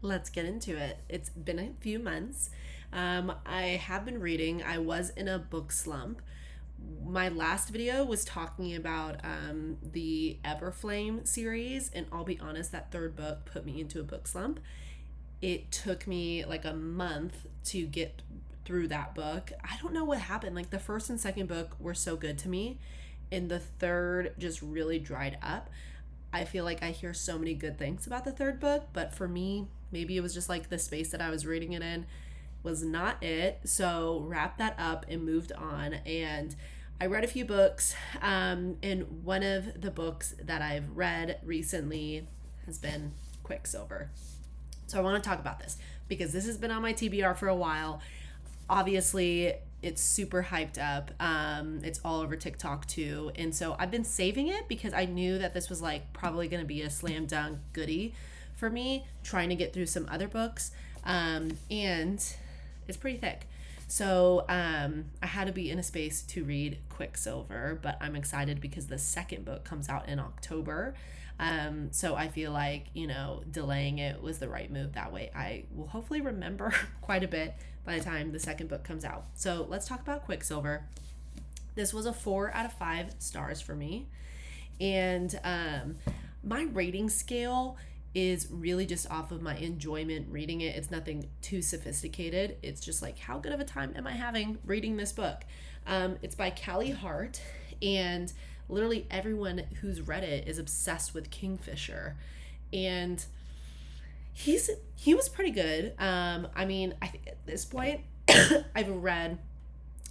Let's get into it. It's been a few months. I have been reading. I was in a book slump. My last video was talking about the Everflame series, and I'll be honest, that third book put me into a book slump. It took me like a month to get through that book. I don't know what happened. Like the first and second book were so good to me, and the third just really dried up. I feel like I hear so many good things about the third book, but for me, maybe it was just like the space that I was reading it in was not it. So wrapped that up and moved on. And I read a few books. And one of the books that I've read recently has been Quicksilver. So I want to talk about this because this has been on my TBR for a while. Obviously, it's super hyped up. It's all over TikTok too. And so I've been saving it because I knew that this was like probably going to be a slam dunk goodie for me, trying to get through some other books. And it's pretty thick. So I had to be in a space to read Quicksilver, but I'm excited because the second book comes out in October. So I feel like, delaying it was the right move. That way I will hopefully remember quite a bit by the time the second book comes out. So let's talk about Quicksilver. This was a 4 out of 5 stars for me. And my rating scale is really just off of my enjoyment reading it. It's nothing too sophisticated. It's just like, how good of a time am I having reading this book? It's by Callie Hart, and literally everyone who's read it is obsessed with Kingfisher. And he was pretty good. I think at this point I've read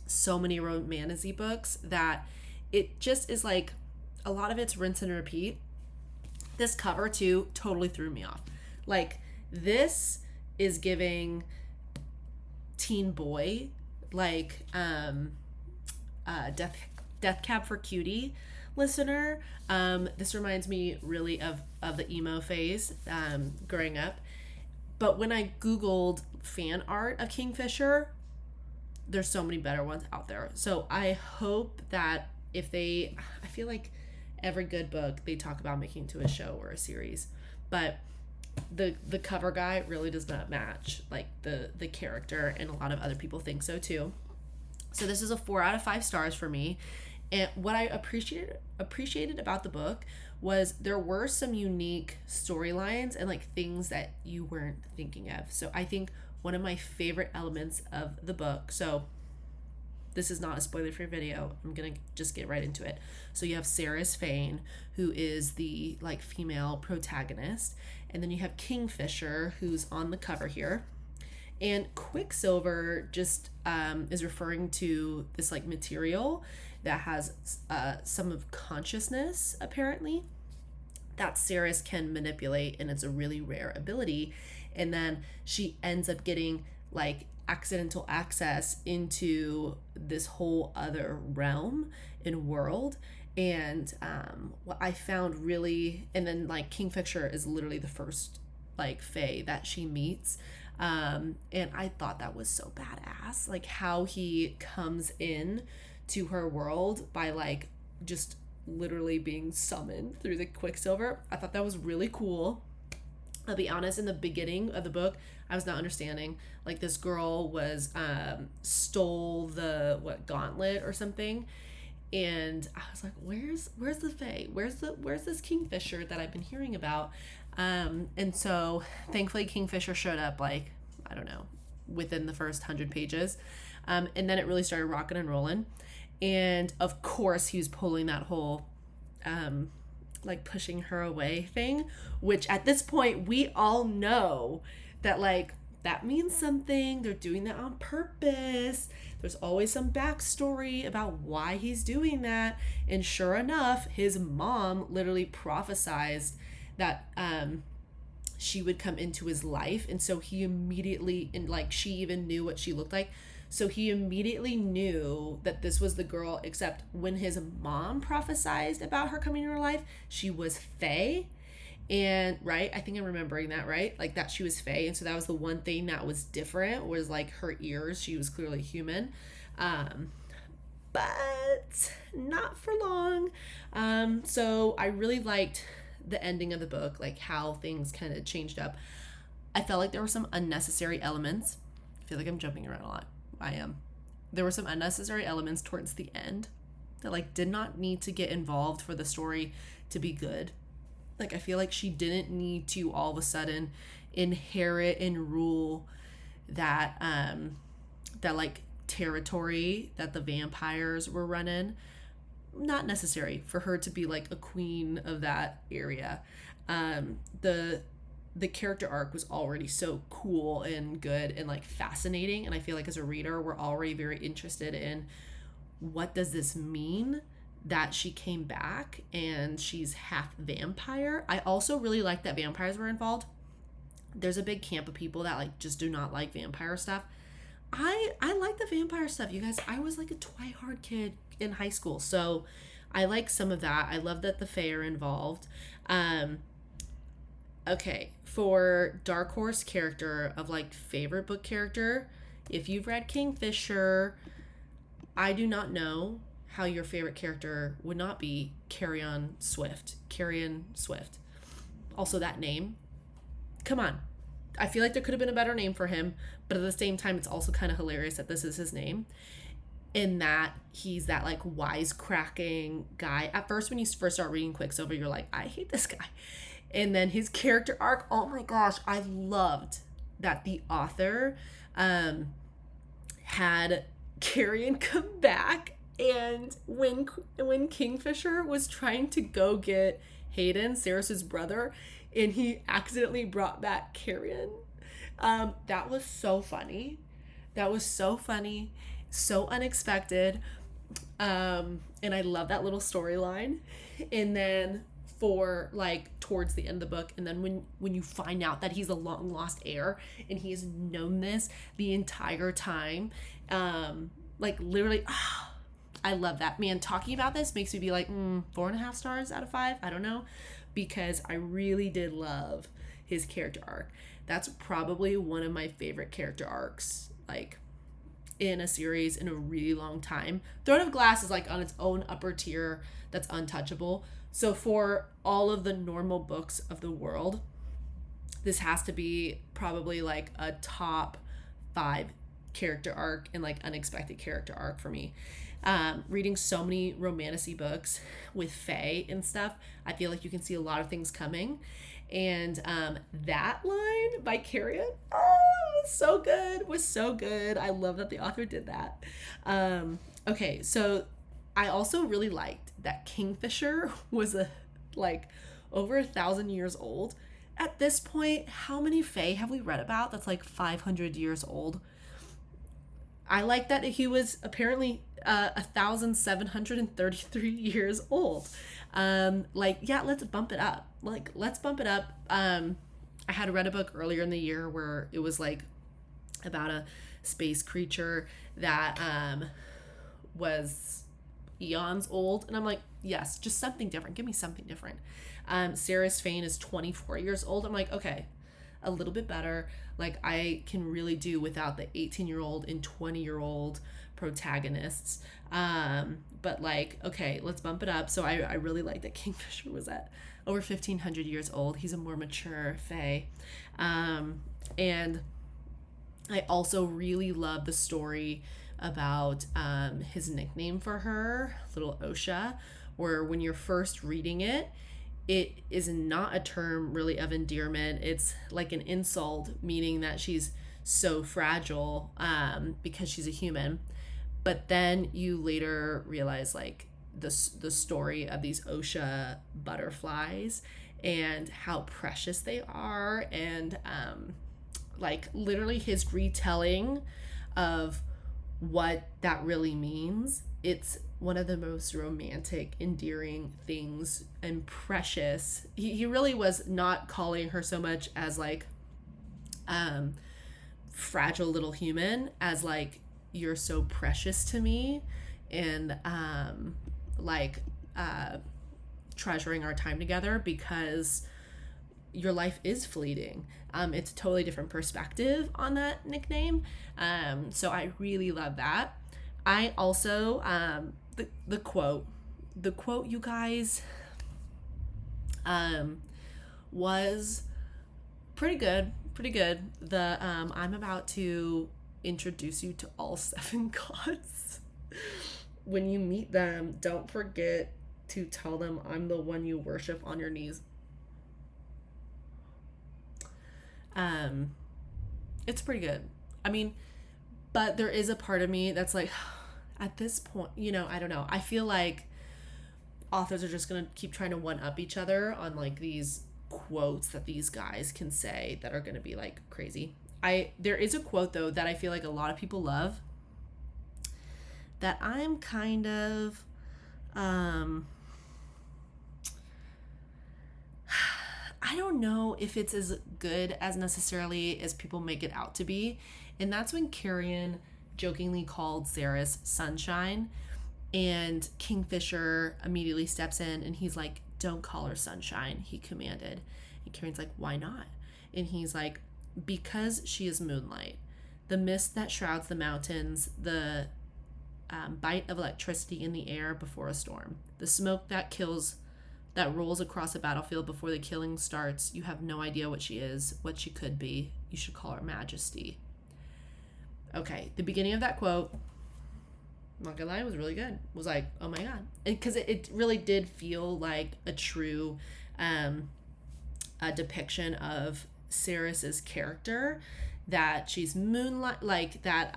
so many romantasy books that it just is like a lot of it's rinse and repeat. This cover too totally threw me off. Like, this is giving teen boy, like Death Cab for Cutie listener. This reminds me really of the emo phase growing up. But when I Googled fan art of Kingfisher, there's so many better ones out there. So I hope that I feel like every good book they talk about making into a show or a series, but the cover guy really does not match like the character, and a lot of other people think so too. So this is a 4 out of 5 stars for me. And what I appreciated about the book was there were some unique storylines and like things that you weren't thinking of. So I think one of my favorite elements of the book, so this is not a spoiler-free video, I'm gonna just get right into it. So you have Sarah's Fane, who is the like female protagonist, and then you have Kingfisher, who's on the cover here. And Quicksilver just is referring to this like material that has some of consciousness, apparently, that Sarah's can manipulate, and it's a really rare ability. And then she ends up getting like accidental access into this whole other realm and world. And what I found really, and then like Kingfisher is literally the first like fae that she meets. And I thought that was so badass, like how he comes in to her world by like just literally being summoned through the Quicksilver. I thought that was really cool. I'll be honest, in the beginning of the book, I was not understanding. Like, this girl was stole the gauntlet or something, and I was like, where's the fae? Where's this Kingfisher that I've been hearing about? And so thankfully Kingfisher showed up, like, I don't know, within the first 100 pages, and then it really started rocking and rolling. And of course he was pulling that whole like pushing her away thing, which at this point we all know that like that means something. They're doing that on purpose. There's always some backstory about why he's doing that. And sure enough, his mom literally prophesized that she would come into his life. And so he immediately, and like she even knew what she looked like. So he immediately knew that this was the girl, except when his mom prophesied about her coming into her life, she was fae. And right, I think I'm remembering that, right? Like that she was fae. And so that was the one thing that was different, was like her ears. She was clearly human. But not for long. So I really liked the ending of the book, like how things kind of changed up. I felt like there were some unnecessary elements. I feel like I'm jumping around a lot. I am. There were some unnecessary elements towards the end that like did not need to get involved for the story to be good. Like I feel like she didn't need to all of a sudden inherit and rule that that like territory that the vampires were running. Not necessary for her to be like a queen of that area. The character arc was already so cool and good and like fascinating, and I feel like as a reader we're already very interested in what does this mean that she came back and she's half vampire. I also really like that vampires were involved. There's a big camp of people that like just do not like vampire stuff. I like the vampire stuff, you guys. I was like a Twilight kid in high school, so I like some of that. I love that the Fae are involved. Okay, for Dark Horse character of like favorite book character, if you've read Kingfisher, I do not know how your favorite character would not be Carrion Swift. Carrion Swift. Also that name. Come on. I feel like there could have been a better name for him, but at the same time it's also kind of hilarious that this is his name. In that he's that like wisecracking guy. At first when you first start reading Quicksilver, you're like, I hate this guy. And then his character arc, oh my gosh, I loved that the author had Carrion come back, and when Kingfisher was trying to go get Hayden, Sarris's brother, and he accidentally brought back Carrion, that was so funny. That was so funny, so unexpected, and I love that little storyline. And then for like towards the end of the book, and then when you find out that he's a long lost heir and he has known this the entire time, like literally, I love that. Man, talking about this makes me be like 4.5 stars out of 5. I don't know, because I really did love his character arc. That's probably one of my favorite character arcs like in a series in a really long time. Throne of Glass is like on its own upper tier that's untouchable. So for all of the normal books of the world, this has to be probably like a top 5 character arc and like unexpected character arc for me. Reading so many romantasy books with Fae and stuff, I feel like you can see a lot of things coming. And that line by Carrion, was so good. I love that the author did that. Okay, so I also really liked that Kingfisher was over 1,000 years old. At this point, how many Fae have we read about that's like 500 years old? I like that he was apparently 1,733 years old. Let's bump it up. I had read a book earlier in the year where it was like about a space creature that was eons old, and I'm like, yes, just something different. Give me something different. Sarah's Fane is 24 years old. I'm like, okay, a little bit better. Like I can really do without the 18-year-old and 20-year-old protagonists. But like, okay, let's bump it up. So I really like that Kingfisher was at over 1,500 years old. He's a more mature Fae. And I also really love the story about his nickname for her, little Osha, where when you're first reading it, it is not a term really of endearment. It's like an insult, meaning that she's so fragile because she's a human. But then you later realize like the story of these Osha butterflies and how precious they are, and like literally his retelling of what that really means. It's one of the most romantic, endearing things and precious. He really was not calling her so much as like fragile little human as like, you're so precious to me, and treasuring our time together because your life is fleeting. It's a totally different perspective on that nickname. So I really love that. I also, the quote, you guys, was pretty good. pretty good. The I'm about to introduce you to all 7 gods. When you meet them, don't forget to tell them I'm the one you worship on your knees. It's pretty good. I mean, but there is a part of me that's like, at this point, I don't know. I feel like authors are just gonna keep trying to one up each other on like these quotes that these guys can say that are gonna be like crazy. There is a quote though that I feel like a lot of people love that I'm kind of I don't know if it's as good as necessarily as people make it out to be. And that's when Carrion jokingly called Ceres Sunshine, and Kingfisher immediately steps in and he's like, don't call her Sunshine, he commanded. And Carrion's like, why not? And he's like, because she is moonlight. The mist that shrouds the mountains, the bite of electricity in the air before a storm, the smoke that rolls across a battlefield before the killing starts. You have no idea what she is, what she could be. You should call her Majesty. Okay, the beginning of that quote, I'm not gonna lie, was really good. It was like, oh my God. Because it really did feel like a true a depiction of Ceres's character, that she's moonlight, like that,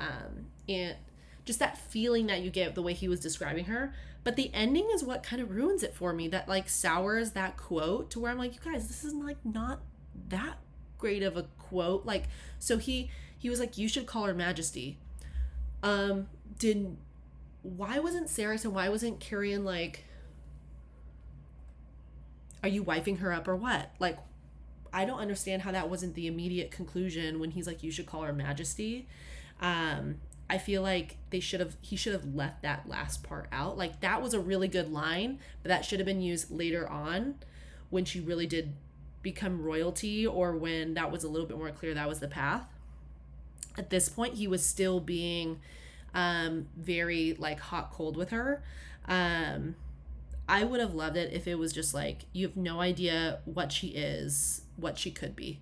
and just that feeling that you get the way he was describing her. But the ending is what kind of ruins it for me, that like sours that quote to where I'm like, you guys, this is like not that great of a quote. Like, so he was like, you should call her Majesty. Why wasn't Ceres and why wasn't Carrion like, are you wifing her up or what? Like, I don't understand how that wasn't the immediate conclusion when he's like, you should call her Majesty. I feel like he should have left that last part out. Like, that was a really good line, but that should have been used later on when she really did become royalty, or when that was a little bit more clear that was the path. At this point, he was still being very like hot cold with her. I would have loved it if it was just like, you have no idea what she is, what she could be.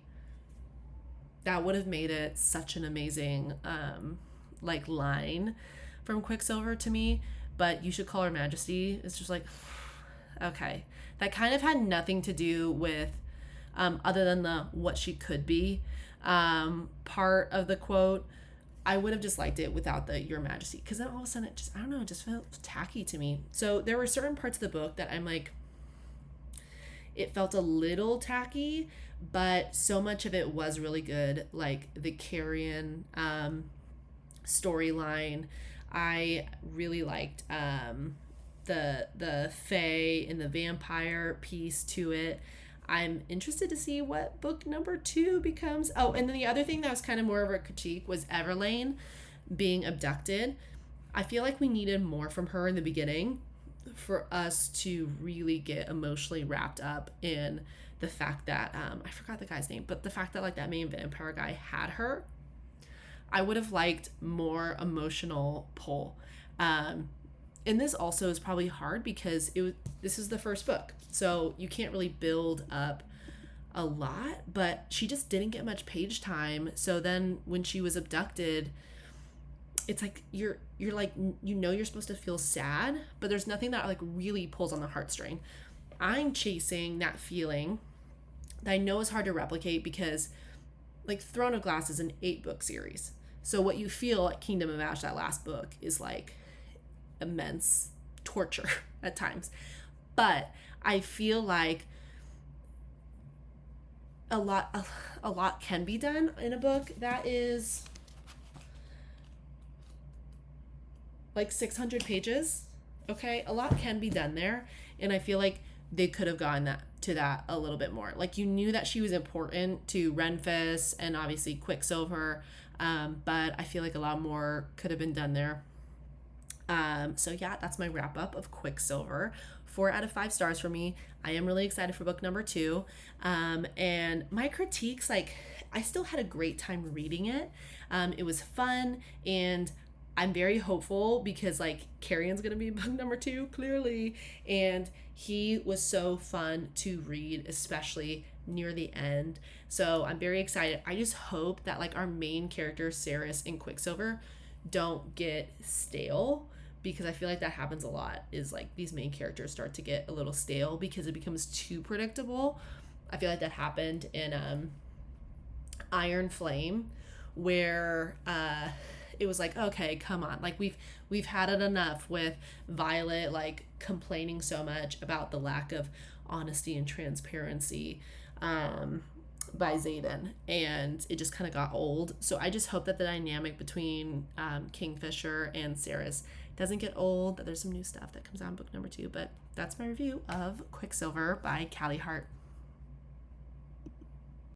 That would have made it such an amazing like line from Quicksilver to me. But you should call her Majesty. It's just like, okay, that kind of had nothing to do with other than the what she could be part of the quote. I would have just liked it without the Your Majesty, because then all of a sudden it just, I don't know, it just felt tacky to me. So there were certain parts of the book that I'm like, it felt a little tacky, but so much of it was really good. Like the Carrion storyline, I really liked the Fae and the vampire piece to it. I'm interested to see what book number 2 becomes. Oh, and then the other thing that was kind of more of a critique was Everlane being abducted. I feel like we needed more from her in the beginning for us to really get emotionally wrapped up in the fact that, I forgot the guy's name, but the fact that like that main vampire guy had her. I would have liked more emotional pull. And this also is probably hard because this is the first book. So you can't really build up a lot, but she just didn't get much page time. So then when she was abducted, it's like you're like, you're supposed to feel sad, but there's nothing that like really pulls on the heartstring. I'm chasing that feeling that I know is hard to replicate because like Throne of Glass is an 8-book series. So what you feel at Kingdom of Ash, that last book, is like immense torture at times. But I feel like a lot can be done in a book that is like 600 pages. Okay, a lot can be done there, and I feel like they could have gotten to that a little bit more. Like, you knew that she was important to Renfis and obviously Quicksilver, but I feel like a lot more could have been done there. So yeah, that's my wrap up of Quicksilver. 4 out of 5 stars for me. I am really excited for book number 2. And my critiques, like, I still had a great time reading it. It was fun, and I'm very hopeful because like Carrion's gonna be book number 2 clearly, and he was so fun to read, especially near the end. So I'm very excited. I just hope that like our main characters, Saris and Quicksilver, don't get stale, because I feel like that happens a lot, is like these main characters start to get a little stale because it becomes too predictable. I feel like that happened in Iron Flame, where it was like, okay, come on, like we've had it enough with Violet like complaining so much about the lack of honesty and transparency by Xaden, and it just kind of got old. So I just hope that the dynamic between Kingfisher and Saris doesn't get old, that there's some new stuff that comes out in book number 2. But that's my review of Quicksilver by Callie Hart.